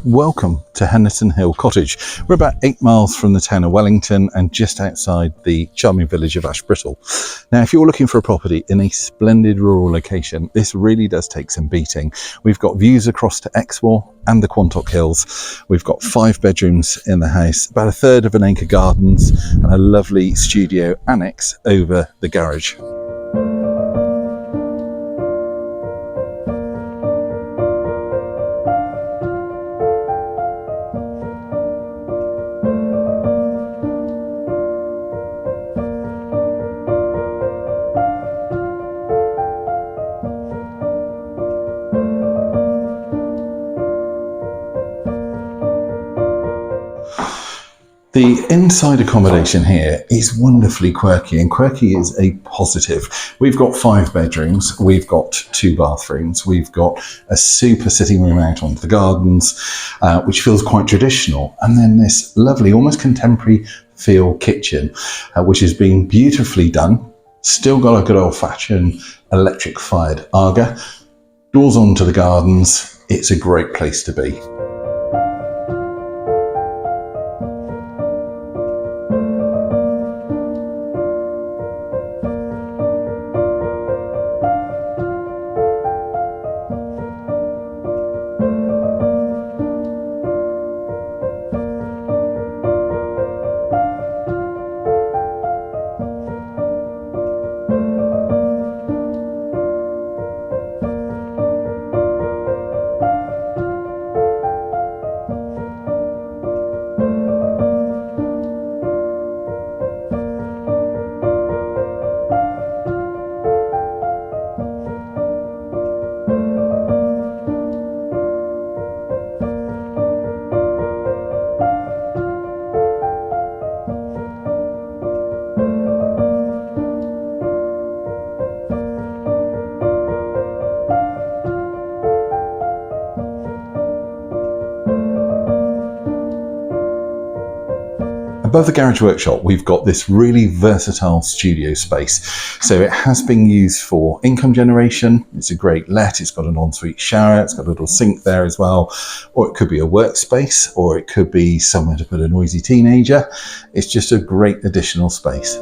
Welcome to Heniton Hill Cottage. We're about 8 miles from the town of Wellington and just outside the charming village of Ashbrittle. Now, if you're looking for a property in a splendid rural location, this really does take some beating. We've got views across to Exmoor and the Quantock Hills. We've got 5 bedrooms in the house, about 1/3 of an acre gardens, and a lovely studio annex over the garage. The inside accommodation here is wonderfully quirky, and quirky is a positive. We've got 5 bedrooms, we've got 2 bathrooms, we've got a super sitting room out onto the gardens, which feels quite traditional, and then this lovely, almost contemporary feel kitchen, which has been beautifully done. Still got a good old-fashioned electric-fired Aga. Doors onto the gardens. It's a great place to be. Above the garage workshop, we've got this really versatile studio space. So it has been used for income generation. It's a great let. It's got an ensuite shower. It's got a little sink there as well. Or it could be a workspace, or it could be somewhere to put a noisy teenager. It's just a great additional space.